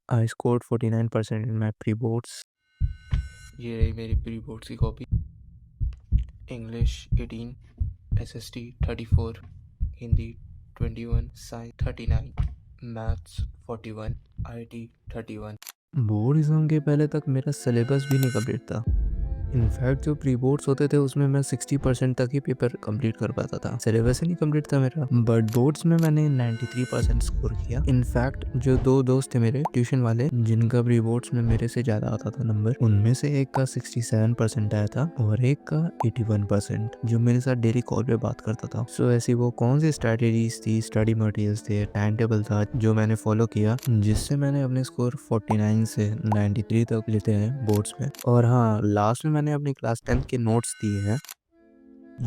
I scored 49% in my pre boards. ये रही मेरी प्री बोर्ड्स की copy. English 18, SST 34, Hindi 21, science 39, maths 41, IT 31। Board exam के पहले तक मेरा सिलेबस भी नहीं कंप्लीट था। इनफैक्ट जो प्री बोर्ड्स होते थे उसमें मैं 60% तक ही पेपर कंप्लीट कर पाता था, सिलेबस ही नहीं कंप्लीट था मेरा। बट बोर्ड्स में मैंने 93% स्कोर किया। इनफैक्ट जो दो दोस्त थे मेरे ट्यूशन वाले जिनका प्री बोर्ड्स में मेरे से ज्यादा आता था नंबर, उनमें से एक का 67% आया था और एक का 81%, जो मेरे साथ डेली कॉल पे बात करता था। सो ऐसी वो कौन सी स्ट्रेटेजीज थी, स्टडी मटेरियल्स थे, टाइम टेबल था जो मैंने फॉलो किया, जिससे मैंने अपने स्कोर 49 से 93 तक लेते हैं बोर्ड्स में। और हाँ, लास्ट में मैंने अपनी क्लास 10 के नोट्स दिए हैं।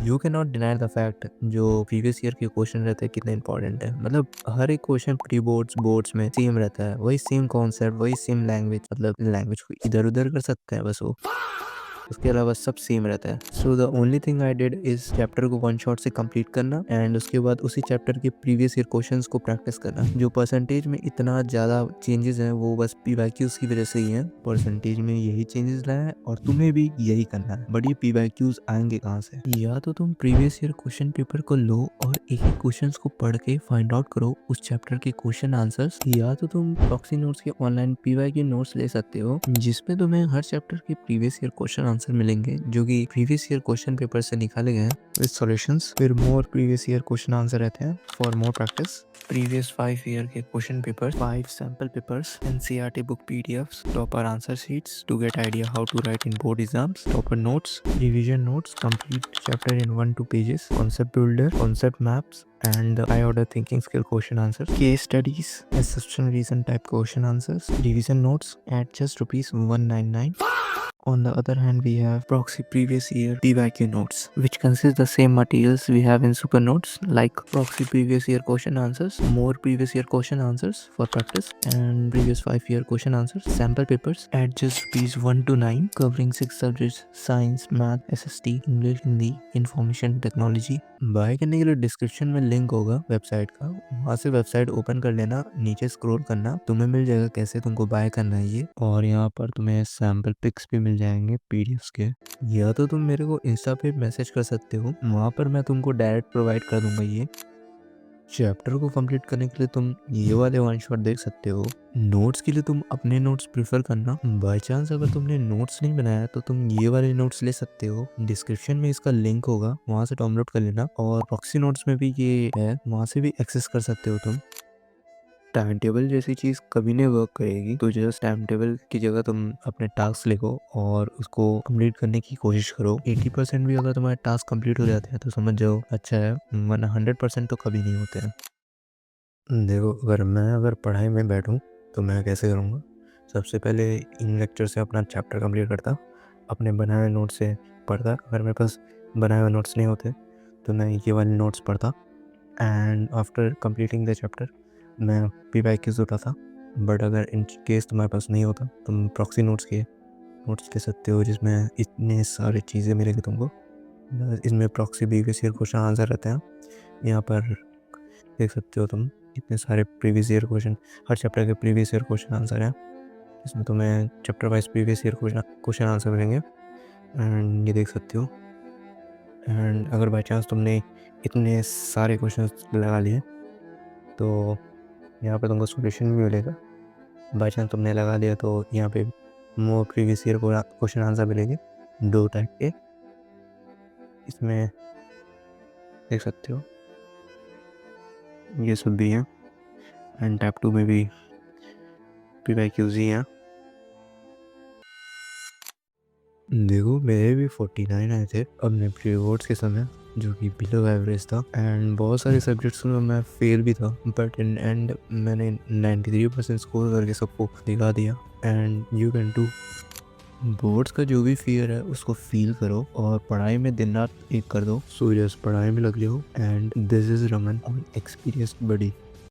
You can not deny the fact जो प्रीवियस ईयर के क्वेश्चन रहते हैं कितने इंपॉर्टेंट है। मतलब हर एक क्वेश्चन प्री बोर्ड्स बोर्ड्स में सेम रहता है, वही सेम कॉन्सेप्ट, वही सेम लैंग्वेज। मतलब लैंग्वेज को इधर उधर कर सकते हैं बस वो, उसके अलावा सब सेम रहता है। So the only thing I did is chapter को वन शॉट से कंप्लीट करना एंड उसके बाद उसी चैप्टर के प्रीवियस ईयर क्वेश्चंस को प्रैक्टिस करना। जो परसेंटेज में इतना ज्यादा चेंजेस हैं वो बस पीवाईक्यूज की वजह से ही है। परसेंटेज में यही चेंजेस लाया है और तुम्हें भी यही करना है। बट ये पीवाईक्यूज आएंगे कहाँ से? या तो तुम प्रीवियस ईयर क्वेश्चन पेपर को लो और एक एक क्वेश्चन को पढ़ के फाइंड आउट करो उस चैप्टर के क्वेश्चन आंसर्स, या तो तुम प्रॉक्सी नोट्स के ऑनलाइन पीवाईक्यू नोट्स ले सकते हो जिसमें तुम्हें हर चैप्टर के प्रीवियस ईयर क्वेश्चन आंसर मिलेंगे जो कि प्रीवियस ईयर क्वेश्चन पेपर से निकाले गए हैं विद सॉल्यूशंस। फिर more previous year question answer रहते हैं for more practice. Previous 5 year के question papers, 5 sample papers, NCERT book PDFs, proper answer sheets to get idea how to write in board exams, proper notes, revision notes, complete chapter in 1-2 pages, concept builder, concept maps, and the high order thinking skill question answers, case studies, assumption reason type question answers, revision notes at just rupees 199. On the other hand, we have proxy previous year PYQ notes, which consist the same materials we have in super notes, like proxy previous year question answers, more previous year question answers for practice, and previous 5-year question answers, sample papers at just rupees 1 to 9, covering 6 subjects: science, math, SST, English, Hindi, information technology. Buy करने के लिए description में link होगा website का, वहाँ से website open कर लेना, नीचे स्क्रॉल करना, तुम्हें मिल जाएगा कैसे तुमको बाय करना है ये। और यहाँ पर तुम्हें सैम्पल पिक्स भी मिल जाएंगे पीडीएफ्स के। या तो तुम मेरे को इंस्टा पे मैसेज कर सकते हो, वहाँ पर मैं तुमको डायरेक्ट प्रोवाइड कर दूंगा ये। चैप्टर को कंप्लीट करने के लिए तुम ये वाले वन शॉट देख सकते हो। नोट्स के लिए तुम अपने नोट्स प्रेफर करना। बाय चांस अगर तुमने नोट्स नहीं बनाया तो तुम ये वाले नोट्स ले सकते हो, डिस्क्रिप्शन में इसका लिंक होगा, वहां से डाउनलोड कर लेना। और प्रॉक्सी नोट्स में भी ये है, वहां से भी एक्सेस कर सकते हो तुम। टाइम टेबल जैसी चीज़ कभी नहीं वर्क करेगी, तो जस्ट टाइम टेबल की जगह तुम अपने टास्क लिखो और उसको कंप्लीट करने की कोशिश करो। 80% भी अगर तुम्हारे टास्क कंप्लीट हो जाते हैं तो समझ जाओ अच्छा है, वरना 100% तो कभी नहीं होते हैं। देखो, अगर पढ़ाई में बैठूं तो मैं कैसे करूँगा? सबसे पहले इन लेक्चर से अपना चैप्टर कंप्लीट करता, अपने बनाए हुए नोट्स से पढ़ता। अगर मेरे पास बनाए हुए नोट्स नहीं होते तो मैं ये वाले नोट्स पढ़ता and after completing the chapter मैं पीवाईक्यूज उठाता। बट अगर इन केस तुम्हारे पास नहीं होता तो तुम प्रॉक्सी नोट्स ले सकते हो, जिसमें इतने सारी चीज़ें मिलेगी तुमको। इसमें proxy previous year question answer रहते हैं, यहाँ पर देख सकते हो तुम इतने सारे प्रीवियस ईयर क्वेश्चन, हर चैप्टर के प्रीवियस ईयर क्वेश्चन आंसर हैं। इसमें तुम्हें chapter wise previous year question answer मिलेंगे एंड ये देख सकते हो। एंड अगर बाई चांस तुमने इतने सारे क्वेश्चन लगा लिए तो यहाँ पे तुमको सॉल्यूशन भी मिलेगा। बाई चांस तुमने लगा लिया तो यहाँ पे मोर प्रीवियस ईयर क्वेश्चन आंसर मिलेंगे 2 टाइप के, इसमें देख सकते हो ये सब भी हैं। एंड टाइप 2 में भी पीवाईक्यूज ही हैं। देखो, मेरे भी 49 आए थे अपने प्री बोर्ड्स के समय, जो कि बिलो एवरेज था। एंड बहुत सारे सब्जेक्ट्स में मैं फेल भी था, बट इन एंड मैंने 93% स्कोर करके सबको दिखा दिया। And you can do. Boards का जो भी फियर है उसको फील करो और पढ़ाई में दिन रात एक कर दो। सो जस्ट पढ़ाई में लग जाओ। And this is Raman, experienced buddy.